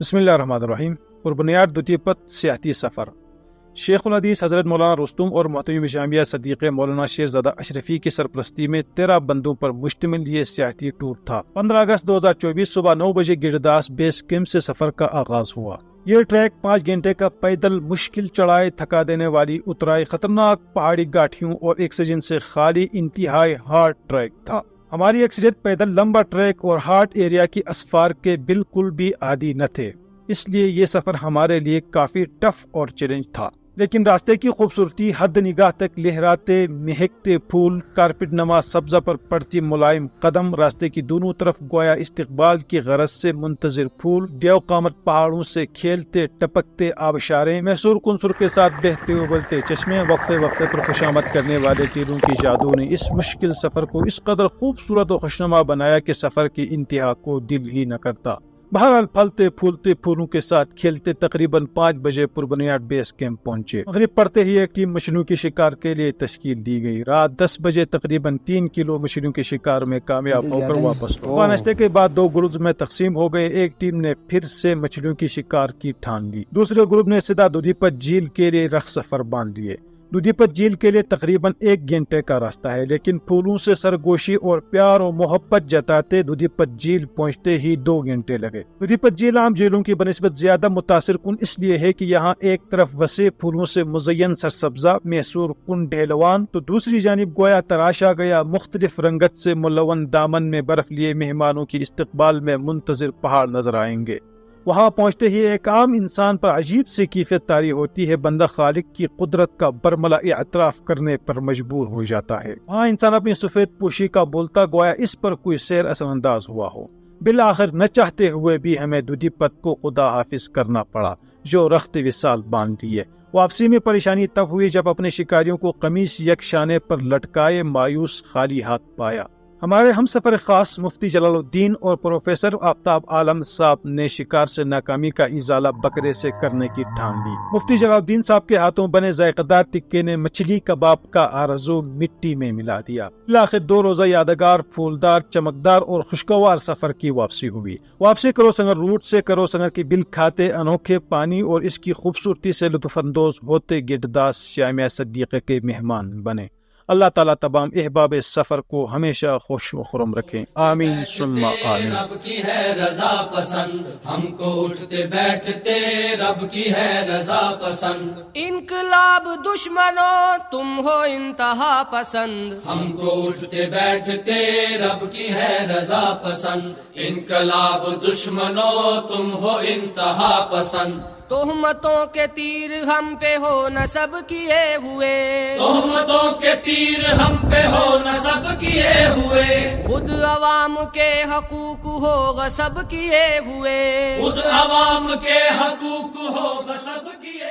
بسم اللہ الرحمن الرحیم۔ پربنیاد دوتیپت سیاحتی سفر۔ شیخ الحدیث حضرت مولانا رستم اور محتمیم جامعہ صدیق مولانا شیرزادہ اشرفی کی سرپرستی میں 13 بندوں پر مشتمل یہ سیاحتی ٹور تھا۔ 15 اگست 2024 صبح 9 بجے گرداس بیس کیمپ سے سفر کا آغاز ہوا۔ یہ ٹریک 5 گھنٹے کا پیدل مشکل چڑھائی، تھکا دینے والی اترائی، خطرناک پہاڑی گھاٹیوں اور آکسیجن سے خالی انتہائی ہارڈ ٹریک تھا۔ ہماری اکثریت پیدل لمبا ٹریک اور ہارڈ ایریا کی اسفار کے بالکل بھی عادی نہ تھے، اس لیے یہ سفر ہمارے لیے کافی ٹف اور چیلنج تھا۔ لیکن راستے کی خوبصورتی حد نگاہ تک لہراتے مہکتے پھول، کارپٹ نما سبزہ پر پڑتی ملائم قدم، راستے کی دونوں طرف گویا استقبال کی غرض سے منتظر پھول، دیو قامت پہاڑوں سے کھیلتے ٹپکتے آبشاریں، محصور کنسر کے ساتھ بہتے ابلتے چشمے، وقفے وقفے پر خوشامد کرنے والے تیروں کی جادو نے اس مشکل سفر کو اس قدر خوبصورت و خوشنما بنایا کہ سفر کی انتہا کو دل ہی نہ کرتا۔ بہرحال پھلتے پھولتے پھولوں کے ساتھ کھیلتے تقریباً 5 بجے پربنیاد بیس کیمپ پہنچے۔ مغرب پڑتے ہی ایک ٹیم مچھلیوں کی شکار کے لیے تشکیل دی گئی۔ رات 10 بجے تقریباً 3 کلو مچھلیوں کے شکار میں کامیاب ہو کر واپس لوٹے۔ ناشتے کے بعد 2 گروپز میں تقسیم ہو گئے۔ ایک ٹیم نے پھر سے مچھلیوں کی شکار کی ٹھان لی، دوسرے گروپ نے سیدھا دودھیپت جھیل کے لیے رخ سفر باندھ لیے۔ دودھیپت جھیل کے لیے تقریباً 1 گھنٹے کا راستہ ہے، لیکن پھولوں سے سرگوشی اور پیار و محبت جتاتے دودھیپت جھیل پہنچتے ہی 2 گھنٹے لگے۔ دودھیپت جھیل عام جھیلوں کی بنسبت زیادہ متاثر کن اس لیے ہے کہ یہاں ایک طرف وسیع پھولوں سے مزین سرسبزہ محصور کن ڈھیلوان، تو دوسری جانب گویا تراشا گیا مختلف رنگت سے ملون دامن میں برف لیے مہمانوں کی استقبال میں منتظر پہاڑ نظر آئیں گے۔ وہاں پہنچتے ہی ایک عام انسان پر عجیب سی کیفیت طاری ہوتی ہے، بندہ خالق کی قدرت کا برملا اعتراف کرنے پر مجبور ہو جاتا ہے۔ وہاں انسان اپنی سفید پوشی کا بولتا گویا اس پر کوئی سیر اثر انداز ہوا ہو۔ بالآخر نہ چاہتے ہوئے بھی ہمیں دودھیپت کو خدا حافظ کرنا پڑا، جو رخت وصال باندھ لیے۔ واپسی میں پریشانی تب ہوئی جب اپنے شکاریوں کو قمیص یک شانے پر لٹکائے مایوس خالی ہاتھ پایا۔ ہمارے ہم سفر خاص مفتی جلال الدین اور پروفیسر آفتاب عالم صاحب نے شکار سے ناکامی کا ازالہ بکرے سے کرنے کی ٹھان لی۔ مفتی جلال الدین صاحب کے ہاتھوں بنے ذائقہ دار تکے نے مچھلی کباب کا آرزو مٹی میں ملا دیا۔ بالآخر 2 روزہ یادگار، پھولدار، چمکدار اور خوشگوار سفر کی واپسی ہوئی۔ واپسی کرو سنگر روٹ سے کرو سنگر کی بل کھاتے انوکھے پانی اور اس کی خوبصورتی سے لطف اندوز ہوتے گرداس جامعہ صدیقہ کے مہمان بنے۔ اللہ تعالیٰ تمام احباب سفر کو ہمیشہ خوش و خرم رکھیں، آمین ثم آمین۔ رب کی ہے رضا پسند، ہم کو اٹھتے بیٹھتے رب کی ہے رضا پسند۔ انقلاب دشمنوں تم ہو انتہا پسند، ہم کو اٹھتے بیٹھتے رب کی ہے رضا پسند۔ انقلاب دشمنوں تم ہو انتہا پسند۔ تہمتوں کے تیر ہم پہ ہو نصب کیے ہوئے، تہمتوں کے تیر ہم پہ ہو نصب کیے ہوئے، خود عوام کے حقوق ہو غصب کیے ہوئے، خود عوام کے حقوق ہو غصب کیے